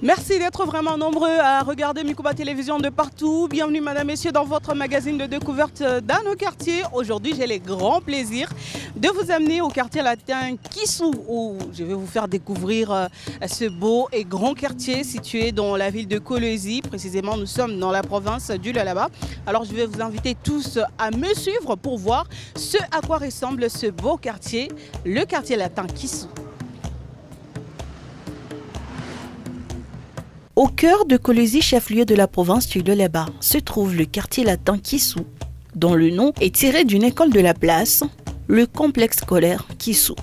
Merci d'être vraiment nombreux à regarder Mikuba Télévision de partout. Bienvenue mesdames, messieurs dans votre magazine de découverte dans nos quartiers. Aujourd'hui, j'ai le grand plaisir de vous amener au quartier latin Kissou, où je vais vous faire découvrir ce beau et grand quartier situé dans la ville de Kolwezi. Précisément, nous sommes dans la province du Lualaba. Alors, je vais vous inviter tous à me suivre pour voir ce à quoi ressemble ce beau quartier, le quartier latin Kissou. Au cœur de Kolwezi, chef-lieu de la province du Lualaba, se trouve le quartier latin Kissou, dont le nom est tiré d'une école de la place, le complexe scolaire Kissou.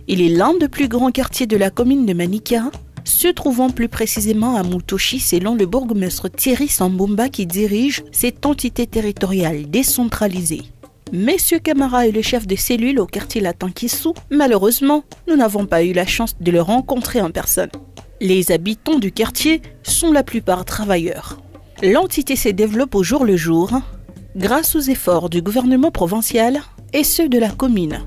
Il est l'un des plus grands quartiers de la commune de Manika, se trouvant plus précisément à Mutoshi selon le bourgmestre Thierry Sambumba qui dirige cette entité territoriale décentralisée. Monsieur Camara est le chef de cellule au quartier latin Kissou. Malheureusement, nous n'avons pas eu la chance de le rencontrer en personne. Les habitants du quartier sont la plupart travailleurs. L'entité se développe au jour le jour grâce aux efforts du gouvernement provincial et ceux de la commune.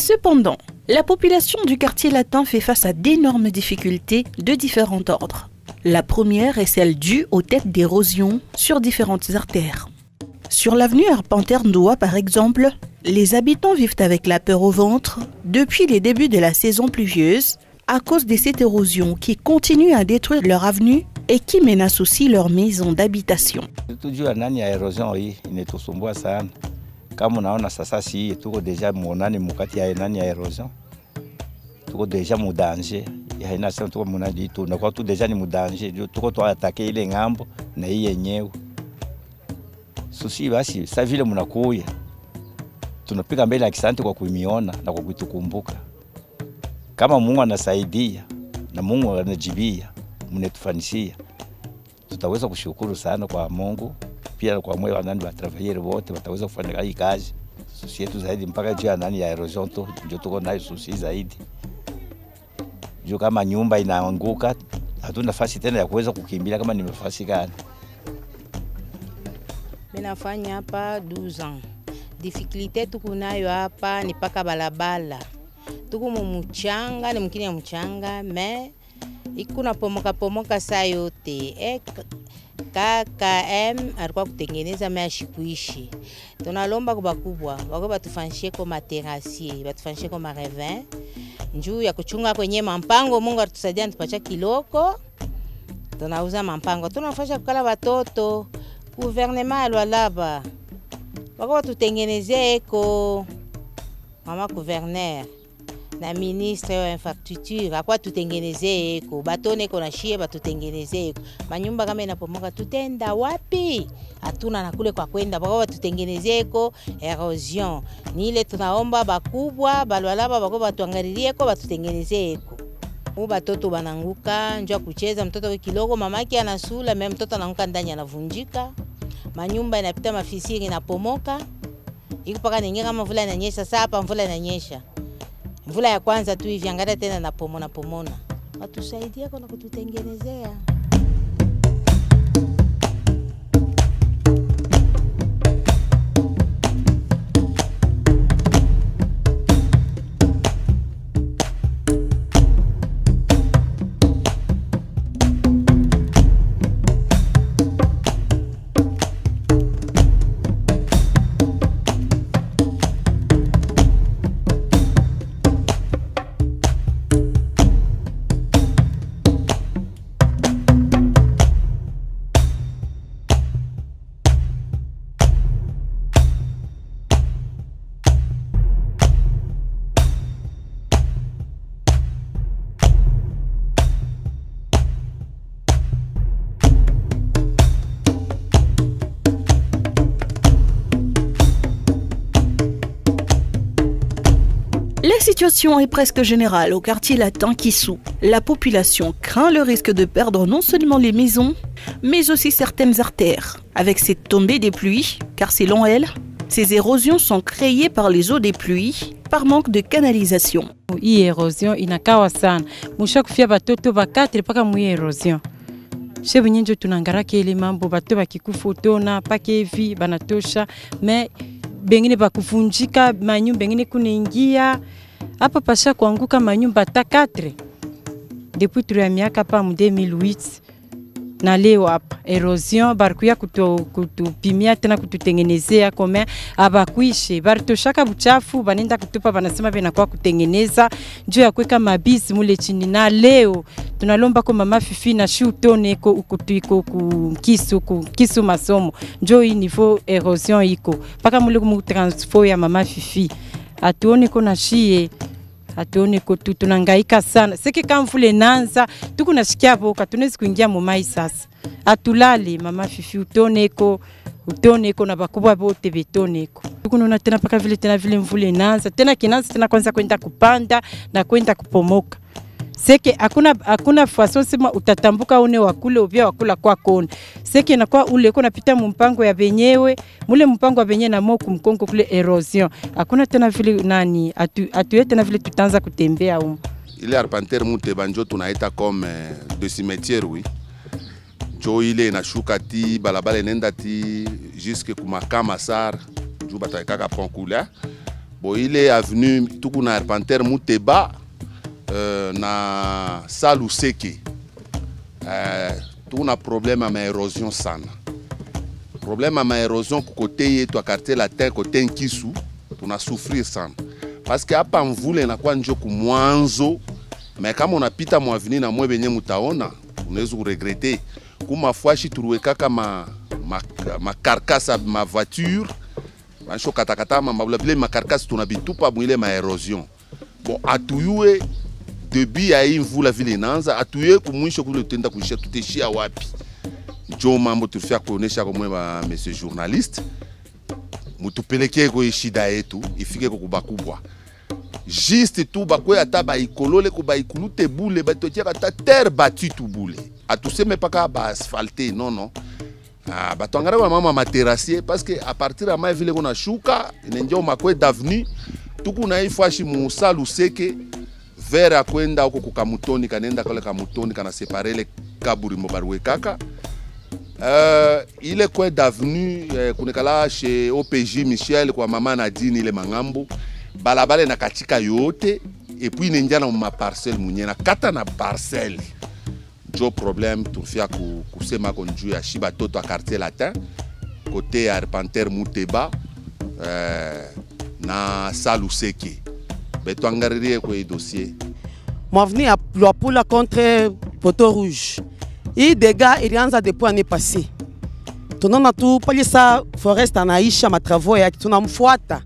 Cependant, la population du quartier latin fait face à d'énormes difficultés de différents ordres. La première est celle due aux têtes d'érosion sur différentes artères. Sur l'avenue Arpenter-Ndoua par exemple, les habitants vivent avec la peur au ventre depuis les débuts de la saison pluvieuse à cause de cette érosion qui continue à détruire leur avenue et qui menace aussi leur maison d'habitation. Tujua nani ya erosion hii inatusumbua sana. Kama unaona sasa si tuko deja muonani mukati ya nani ya erosion. Tuko deja mu danger. Ya ina sema tuko munadi tu na kwa tu deja ni mu danger. Tuko tu atake ile ngambo na hii yenyewe. Susi basi sa vile mnakuya. Tunapiga mbele asante kwa kuimiona na kwa kutukumbuka. Kama Mungu anasaidia na Mungu anajibia, mnetufanishia. Tutaweza kushukuru sana kwa Mungu, pia kwa moyo wa nani wa travailleurs wote wataweza kufanya hii kazi. Susi yetu zaidi mpaka juu ya nani ya erosion tu ndio tuko nayo susi zaidi. Juu kama nyumba inaanguka, hatuna nafasi tena ya kuweza kukimbia kama ni nafasi gani. Mimi nafanya hapa 12 ans. Difficulté tuko nayo hapa ni paka balabala. Tuko mumuchanga, ni mkini ya mchanga, me ikuna pomoka saa yote. KKM alikuwa kutengeneza ashikuishi. Tunalomba kwa bakubwa, wako batufanyishie kwa materasier, batufanyishie kwa marevin. Njuu ya kuchunga kwenye mampango, Mungu atusaidie tupacha kiloko. Tunauza mampango. Tunafasha kukala watoto. Gouvernement alwalaba. Wako tutengeneze eko. Mama gouverneur na ministre wa infrastructure akwa tutengeneze eko. Batone ko na shie batutengeneze eko. Manyumba kama inapomoka tutenda wapi? Hatuna na kule kwa kwenda. Wako tutengeneze eko erosion. Ni ile tunaomba bakubwa balwalaba bako batuangalilie eko batutengeneze eko. Batoto bananguka njoo kucheza mtoto kiloko mamaki anasula mimi mtoto anaanguka ndani anavunjika. Manyumba inapita mafisiri inapomoka. Iko paka ninge kama mvula inanyesha sasa hapa mvula inanyesha. Mvula ya kwanza tu hivi angalia tena na pomona. Watusaidie kwa kututengenezea. La situation est presque générale au quartier latin Kissou. La population craint le risque de perdre non seulement les maisons, mais aussi certaines artères. Avec cette tombée des pluies, car selon elle, ces érosions sont créées par les eaux des pluies, par manque de canalisation. Hii érosion inakawa sana. Musha kufia batoto bakatri paka mu érosion. Shebu nyenjo tunangaraka ile mambo batoto bakikufa utona paka hivi banatosha, mais bengine bakuvunjika manyumba bengine kunaingia hapa pasha kuanguka manyumba ta 4 depuis tu ya miaka pa mu 2008 na leo hapa erosion barikuya kutupimia tena kututengenezea kome abakuishe baritoshaka buchafu banenda kutupa banasema bena kwa kutengeneza njoo ya kuweka mabizi mule chini. Na leo tunalomba kwa mama Fifi na shutone ko ukutuiko ku kisu masomo njoo hii niveau erosion iko paka mule ku transfo ya mama Fifi atuone ko na shie atuone ko tunangaika sana siki kamfule nanza tukunashikia boka tunezi kuingia mu mai sasa atulale mama Fifi utoneko na bakubwa bote betoneko tukunona tena paka vile mvule nanza tena kinanza tena kwanza kwenda kupanda na kwenda kupomoka seke hakuna façon sema utatambuka une wakule ubia wakula kwa kone seke na kwa ule kuna pita mpango ya benyewe mule mpango wa benye na moku mkongo kule erosion hakuna tena vile nani atu tena vile tutanza kutembea huko. Ile Arpenter Muteba njo tunaita comme de cimetière oui. Jo ile inashuka ti balabala nenda ti jusque kumakama sar jo bataikaka ponkula bo ile avenue tukuna Arpenter Muteba na Saluseke tuna problème ma érosion sana. Problème ma érosion côté yetu quartier latin côté Kissou tuna souffrir sana parce que hapa mvule inakuwa njo kumwanzo Mais kama unapita mwavini na mwe benye mutaona, unaweza kuregrete. Kuma fwashi turuwekaka ma carcasse ma voiture. Bancho katakata ma carcasse tunabitupa mwile ma erosion. Bon, atuyue début ya hii mvula vile inaanza, atuyue kumwisho kule tutenda kuisha tuteshia wapi. Njo mambo tulifia kuonesha kwa mwe monsieur journaliste. Mutupelekee kwa shida yetu ifike kwa kubakubwa. Juste tu bakwe ata ba ikolole ko ba ikulute boule ba totia ata terre battue tu boule. Atuseme paka ba asphalté non. Ah ba tongara kwa mama materassier parce que à partir de mai vile kuna shuka inenjo makwe d'avenue tuku na ifashi musalu seke vera kwenda huko kukamutoni kanenda kale kamutoni kana separele kaburi mobarwe kaka. Ile kwe d'avenue kunekala chez OPJ Michel kwa mama Nadine ile mangambo balabale na katika yote et puis nenjana ma parcelle munyena kata na parcelle jo problème tufia kusema konju ya shiba toto a quartier latin côté Arpenter Muteba na Saluseke beto angaririe kwa dossier mwaveni ya Luapula contre Poteau Rouge. Hii dégâts ilianza depuis année passée. Tunaona tu polisa forest anaisha matravaux yake, tunamfuata.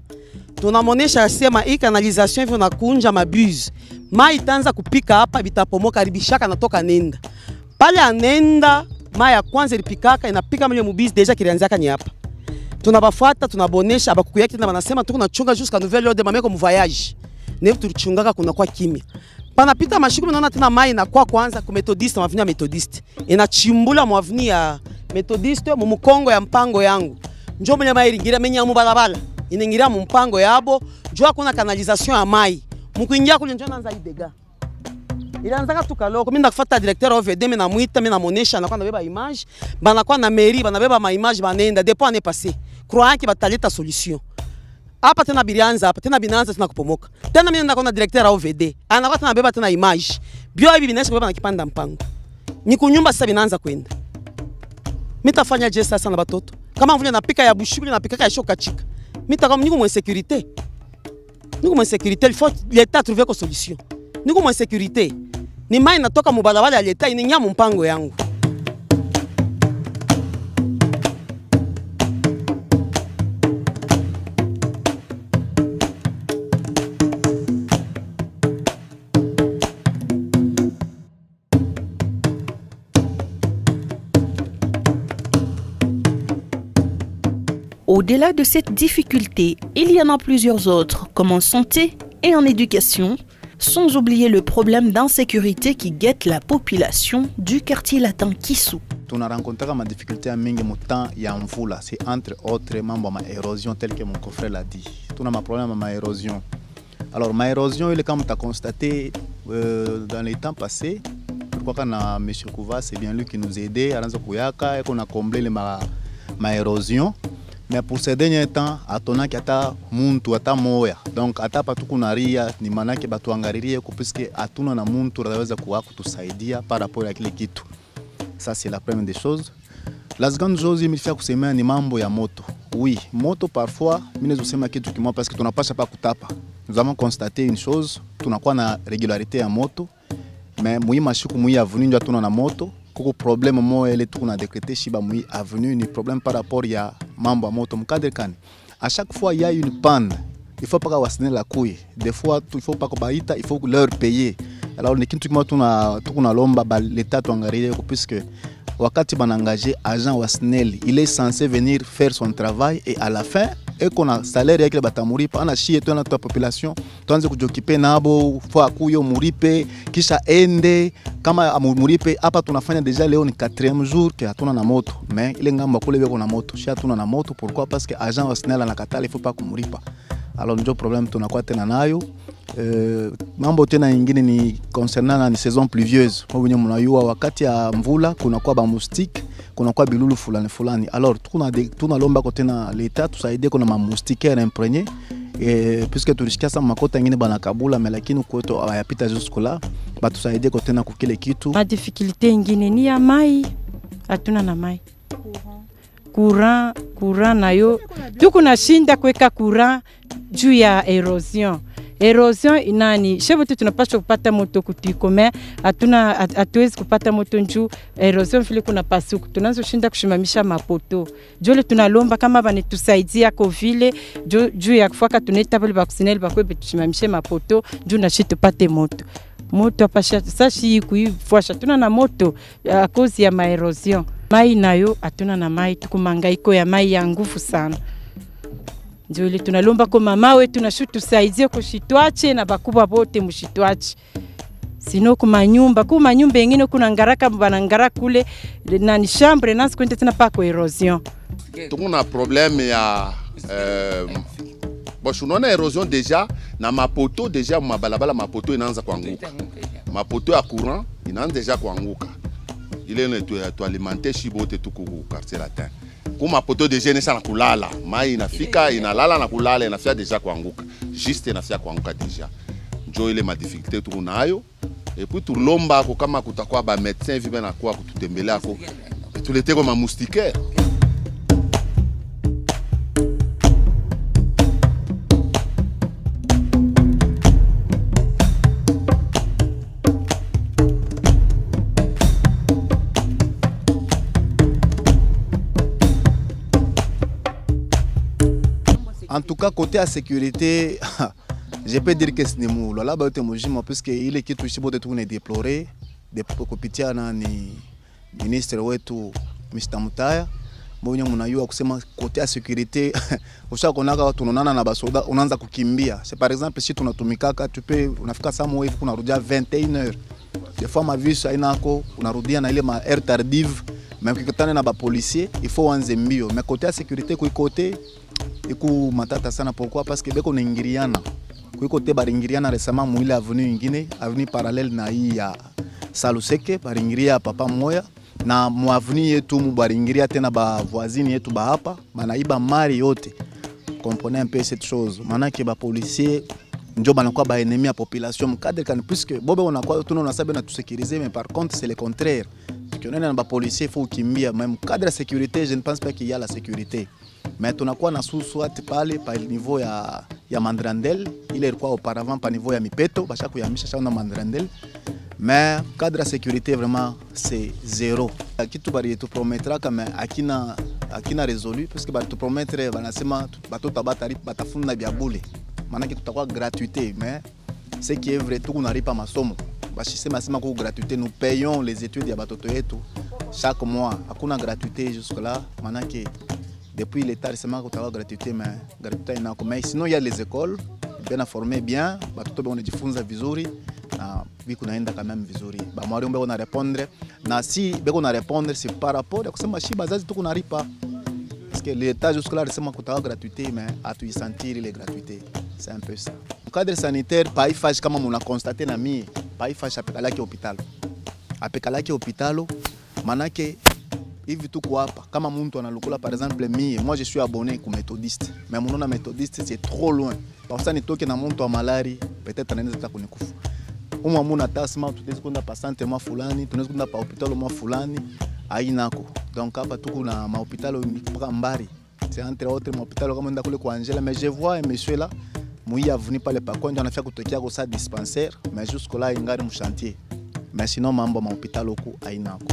Tunamonesha sema hii canalisation hivyo nakunja mabuse. Mai itaanza kupika hapa bitapomoka ribishaka natoka nenda. Pale anenda mai ya kwanza ilipikaka inapika mle mubisi deja kilianzaka ni hapa. Tunabafuata tunabonesha abakuku yake na wanasema tuko nachunga jusqu'à nouvelle ordre mameko mu voyage. Nefu tulichungaka kuna kwa kimya. Panapita mashiku mnaona tena mai na kwa kwanza ku Methodiste mwavini ya Methodiste. Inachimbula mwavini ya Methodiste mu Mkongo ya mpango yangu. Njoo mwenye mai ringira menya mu balabala. Inengira mu mpango yabo, njoo kuna canalisation ya mai. Mukuingia kule njoo naanza idega. Ilianzaka tukaloko mimi ndakufuata directeur OVD mimi namuita mimi namonesha na kwa nabeba image, bana kwa na mairie banabeba ma image banenda depuis année passée. Croyant que bataleta solution. Hapa tena bilianza hapa tena binanza tena kupomoka. Tena mimi ndakona directeur OVD. Anakuwa tena beba tena image. Bio hivi binaweza kubeba na kipanda mpango. Ni kunyumba sasa binaanza kwenda. Mimi tafanya je sasa na batoto. Kama vile napika ya bushuri napika ya shoka chika. Mita comme nous comme insécurité. Nous comme insécurité, il faut l'état trouver une solution. Nous comme insécurité. Ni mai natoka mubalabala ya l'état ininya mpango yangu. Au-delà de cette difficulté, il y en a plusieurs autres, comme en santé et en éducation, sans oublier le problème d'insécurité qui guette la population du quartier latin Kissou. On a rencontré ma difficulté à mingi temps ya mvula, c'est entre autres mambo ma érosion tel que mon confrère l'a dit. Tout a ma problème ma érosion. Alors ma érosion, il est comme tu as constaté dans les temps passés, pourquoi quand M. Kouva, c'est bien lui qui nous aidait à Ranzokuyaka et qu'on a comblé ma érosion. Mais pour ces derniers temps, atona kiata muntu ata moya. Donc ata patukunaria ni manake batuangaririe puisque atuna na muntu anaweza kuwa kutusaidia par rapport à kile kitu. Ça c'est la première des choses. La seconde chose, il me fait kusema ni mambo ya moto. Oui, moto parfois, mimi nazosema kitu kimoja parce que tunapasha pa kutapa. Nous avons constaté une chose, tunakuwa na régularité ya moto, mais muima shiku muia avenue ndio tuna na moto. Koko problème moya ile tu kuna décrété shiba mui avenue ni problème par rapport ya mambo ya moto mkadre kani. À chaque fois il y a une panne, il faut pas wasine la couille. Des fois il faut pas kobaita, il faut leur payer. Alors ni kitu kimoja tuna lomba ba l'état tuangalie puisque wakati banangaje agent wa SNEL, il est censé venir faire son travail et à la fin et qu'on a salaire yake batamuripa ana shie tu na ta population tuanze kujokipe nabo fo kuyo muripe kisha ende kama muripe hapa tunafanya deja leo ni 4e jour que hatuna na moto mais ile ngamba kule beko na moto shi hatuna na moto pourquoi parce que agent wa SNEL anakatala il faut pas kumuripa. Alors ndio problème tunakuwa tena nayo. Mambo tena nyingine ni concernant ni saison pluvieuse. Kwa wenye mnayua wakati ya mvula kuna kwa ba moustique, kuna kwa bilulu fulani. Alors tunalomba kwa tena l'état tusaidie kuna ma moustiquaire imprégné et puisque tulishikia sama makota nyingine bana kabula mais lakini kwetu hayapita jusque là, ba tusaidie kwa tena kukile kitu. Ma difficulté nyingine ni ya mai. Hatuna na mai. Courant nayo tuko na shinda kuweka courant juu ya erosion. Erosion inani shebu tu tunapaswa kupata moto kutuiko me hatuwezi kupata moto njuu erosion vile kuna pasuku tunaanza shinda kushimamisha mapoto jole tunalomba kama banetusaidia ko vile juu ya kufaka tuneta bali bakusineli bakwe betushimamishe mapoto juu na shitu pate moto apasha sashi kuifuasha tuna na moto a cause ya maerosion mai nayo atuna na mai tukumangaiko ya mai ya nguvu sana. Ndio ile tunalomba kwa mama wetu na shutu tusaidie kushitwache na bakubwa bote mushitwache. Sino kuma nyumba nyingine kuna ngaraka banangara kule na ni chambre na sikwende tena pa kwa erosion. Tukuna problème ya unaona erosion deja na mapoto deja mabalabala mapoto inaanza kuanguka. Mapoto ya courant inaanza deja kuanguka. Ile ne tu alimenter shibote tuku quartier latin. Kuma poto deja inasha na kulala. Mai inafika inalala na kulala inafia deja kuanguka. Juste inafia kuanguka deja. Njo ile ma difficulté tunayo. Et puis tulomba ko kama kutakuwa ba médecin vibe na kwa kututembelea ko. Tulete comme moustiquaire. En tout cas, côté à sécurité, je peux dire que c'est nous. Là, parce que il est qui touche beaucoup de tout déploré. Des copitia na ni ministre wetu Mr. Mutaya. Mbonye mnayua kusema côté à sécurité, usha konaka tunaonana na basoda unaanza kukimbia. C'est par exemple si tunatumikaka tu peux unafika saa moja hivi kunarudia 21h. Des fois ma vie ça inako unarudia na ile ma heure tardive. Même ukikutana na ba policier, il faut anze mbio. Mais côté à sécurité kwa côté iku matata sana pourquoi parce que beko naingiriana kwa kote baringiriana récemment muile avenue nyingine avenue parallèle na hii ya Saluseke baringiria papa moya na mu avenue yetu mu baringiria tena ba voisine yetu ba hapa manaiba mari yote. Comprenez un peu cette chose maana que ba policier ndio banakuwa ba ennemi ya population mkadre kan puisque bobe unakuwa tunaona sabe na tusécuriser mais par contre c'est le contraire qu'on est dans ba policier il faut kimbia même cadre de sécurité je ne pense pas qu'il y a la sécurité. Mais tunakuwa na soit pale pa niveau ya Mandrandel ile ilikuwa auparavant pa niveau ya Mipeto basha kuyamisha shana Mandrandel mais cadre de sécurité vraiment c'est zéro. Kitu bari tu promettra kama akina résolu parce que bari tu promettre banasema batoto batafuna bya bule maana tutakuwa gratuité mais ce qui est vrai tout kunaripa masomo bashisema sema ko gratuité nous payons les études ya batoto yetu chaque mois hakuna gratuité jusque là maana que depuis l'état récemment qu'on a gratuité mais gratuité inako mais sinon il y a les écoles bien formées bien batoto wanajifunza vizuri na biko naenda quand même vizuri ba mwalimu beko na répondre na si beko na répondre c'est par rapport à kusema shi bazazi tuko naripa parce que l'état jusque là récemment qu'on a gratuité mais à tu sentir les gratuités c'est un peu ça. Au cadre sanitaire pas ifage kama muna constater na mie pas ifage apekalaki hôpital manake hivi tuko hapa kama mtu analukula par exemple moi je suis abonné ku méthodiste mais mon nom méthodiste c'est trop loin parce que nitoke na mtu wa malari peut-être anaweza kunikufa umwa muna tasma tutaweza kwenda pa centre mwa fulani tunaweza kwenda pa hospital mwa fulani ainako donc hapa tuko na ma hospital mpaka mbari c'est entre autres ma hospital kama nenda kule kwa Angela mais je vois un monsieur là mouilla venu par le parcours on a fait kutokea kwa sa dispensaire mais jusque là ingari mu chantier mais sinon mambo ma hospital huko ainako.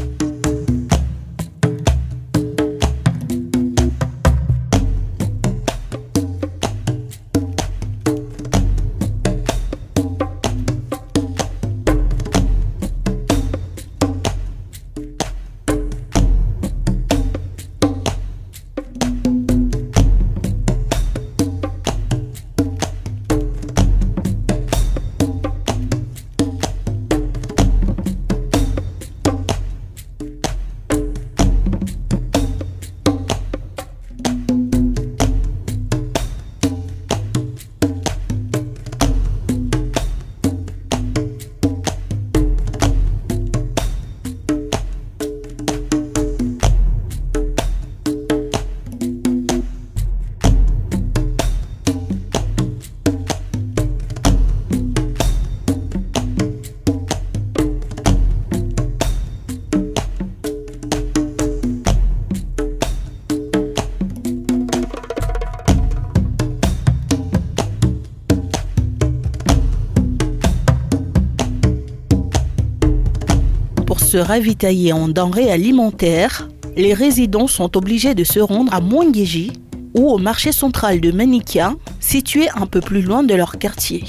Pour se ravitailler en denrées alimentaires, les résidents sont obligés de se rendre à Mwangeji ou au marché central de Manikia, situé un peu plus loin de leur quartier.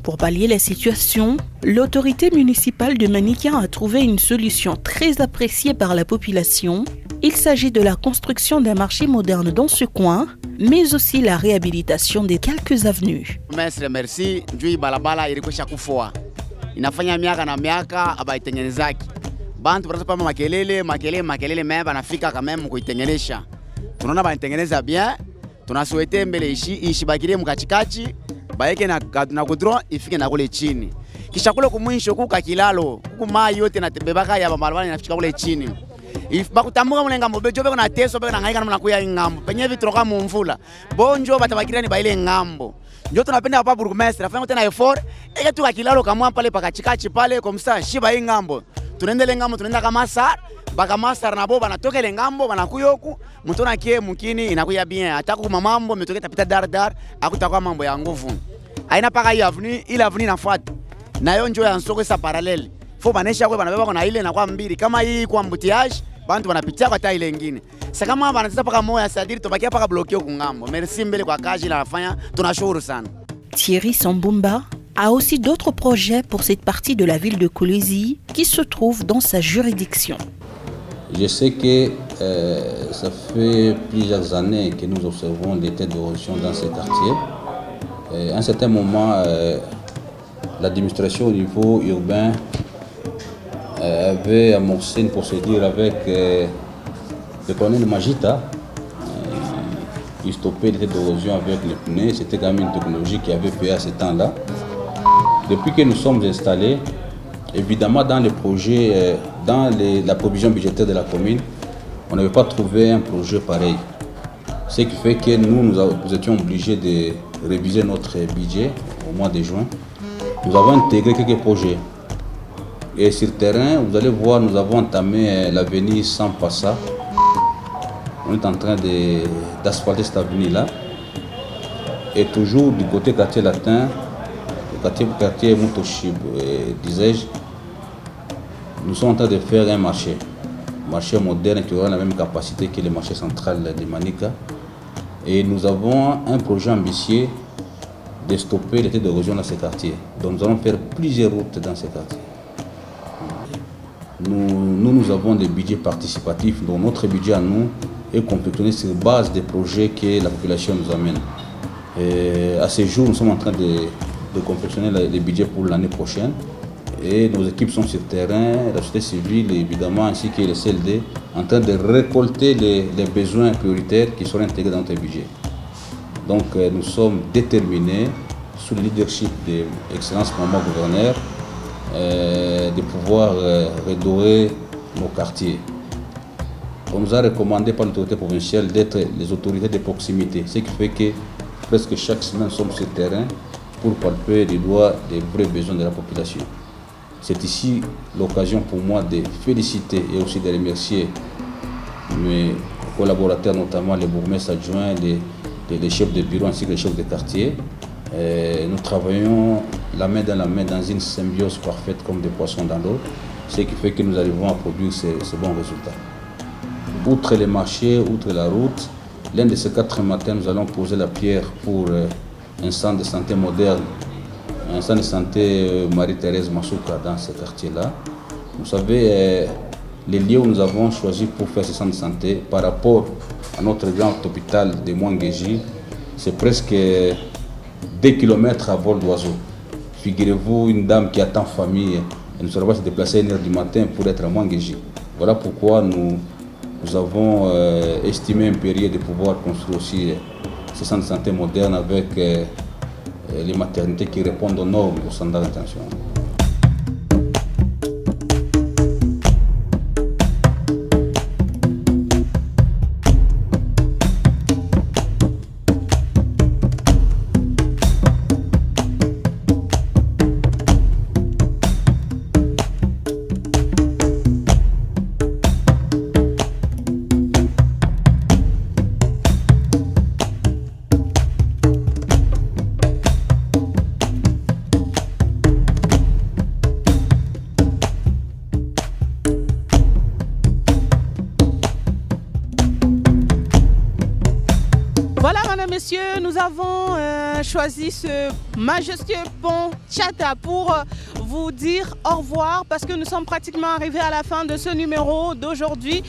Pour pallier la situation, l'autorité municipale de Manikia a trouvé une solution très appréciée par la population. Il s'agit de la construction d'un marché moderne dans ce coin, mais aussi la réhabilitation de quelques avenues. Merci, Njui balabala ilikwisha kufua. Inafanya miaka na miaka abaitengenezaki. Bantu wanasema makelele meba nafika kama kuitengenesha. Tunaona baitengeneza bien. Tunasuete mbele ishi bakirie mkachikachi, baeke na kudron ifike na kule chini. Kisha kule kumwisho kuka kilalo, kuku mai yote na bebaka ya barabara inafika kule chini. Bakutambuka mule ngambo bejo beko na teso beko na ngaika na mnakuya ngambo. Penye vitu roka mumvula. Bonjo batabakiria ni baile ngambo. Ndio tunapenda hapa burgomestre afanye tena effort, eke tu kakilalo kamwa pale pakachikachi pale komsa shiba hii ngambo. Tunaendelea ngambo tunaenda kama sar. Baka master na boba natoka ile ngambo banakuyoku mutona kie mukini inakuya bien ataku mamambo metoka tapita dar akutakuwa mambo ya nguvu aina paka hii avenue ile avenue nafuata nayo njoo ya nsoko sa parallel fo banesha kwa banabeba kwa na ile na kwa mbili kama hii kwa mbutiage bantu banapitia kwa ta ile nyingine sasa kama banataka paka moya sadiri tobakia paka bloqueo ku ngambo merci mbele kwa kazi la nafanya tunashukuru sana. Thierry Sambumba a aussi d'autres projets pour cette partie de la ville de Kolwezi qui se trouve dans sa juridiction. Je sais que ça fait plusieurs années que nous observons des têtes d'érosion dans ces quartiers. À un certain moment, l'administration au niveau urbain avait amorcé une procédure avec le colonel Magita. Il stoppait les têtes d'érosion avec les pneus. C'était quand même une technologie qui avait payé à ce temps-là. Depuis que nous sommes installés, évidemment, dans les projets, dans la provision budgétaire de la commune, on n'avait pas trouvé un projet pareil. Ce qui fait que nous étions obligés de réviser notre budget au mois de juin. Nous avons intégré quelques projets. Et sur le terrain, vous allez voir, nous avons entamé l'avenue Sampassa. On est en train d'asphalter cette avenue-là. Et toujours du côté quartier latin, quartier Mutoshib, disais-je, nous sommes en train de faire un marché moderne qui aura la même capacité que le marché central de Manika. Et nous avons un projet ambitieux de stopper les têtes d'érosion dans ces quartiers. Donc nous allons faire plusieurs routes dans ces quartiers. Nous avons des budgets participatifs, donc notre budget à nous est confectionné sur base des projets que la population nous amène. Et à ce jour, nous sommes en train de confectionner les budgets pour l'année prochaine. Et nos équipes sont sur le terrain, la société civile évidemment, ainsi que les CLD, en train de récolter les besoins prioritaires qui seront intégrés dans notre budget. Donc nous sommes déterminés, sous le leadership de l'excellence Maman Gouverneur, de pouvoir redorer nos quartiers. On nous a recommandé par l'autorité provinciale d'être les autorités de proximité, ce qui fait que presque chaque semaine nous sommes sur le terrain pour palper du doigt les vrais besoins de la population. C'est ici l'occasion pour moi de féliciter et aussi de remercier mes collaborateurs, notamment les bourgmestres adjoints, les chefs de bureau ainsi que les chefs de quartier. Nous travaillons la main dans une symbiose parfaite comme des poissons dans l'eau, ce qui fait que nous arrivons à produire ces bons résultats. Outre les marchés, outre la route, l'un de ces 4 matins, nous allons poser la pierre pour un centre de santé moderne, un centre de santé Marie-Thérèse Masuka dans ce quartier-là. Vous savez, les lieux où nous avons choisi pour faire ce centre de santé par rapport à notre grand hôpital de Mwangeji, c'est presque 2 km à vol d'oiseau. Figurez-vous, une dame qui attend famille, elle ne saurait pas se déplacer à 1h du matin pour être à Mwangeji. Voilà pourquoi nous avons estimé impérieux de pouvoir construire aussi ce centre de santé moderne avec les maternités qui répondent aux normes et aux standards internationaux. messieurs, nous avons choisi ce majestueux pont Tchata pour vous dire au revoir parce que nous sommes pratiquement arrivés à la fin de ce numéro d'aujourd'hui.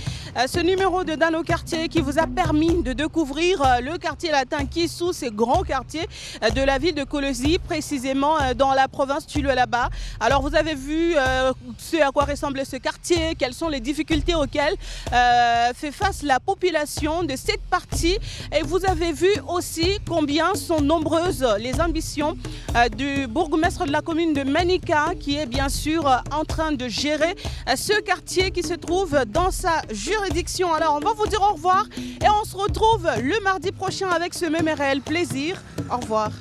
Ce numéro de Dans nos quartiers qui vous a permis de découvrir le quartier latin Kissou, ce grand quartier de la ville de Kolosi, précisément dans la province du Lualaba. Alors vous avez vu ce à quoi ressemble ce quartier, quelles sont les difficultés auxquelles fait face la population de cette partie. Et vous avez vu aussi combien sont nombreuses les ambitions du bourgmestre de la commune de Manika qui est bien sûr en train de gérer ce quartier qui se trouve dans sa juridiction. Alors on va vous dire au revoir et on se retrouve le mardi prochain avec ce même réel plaisir. Au revoir.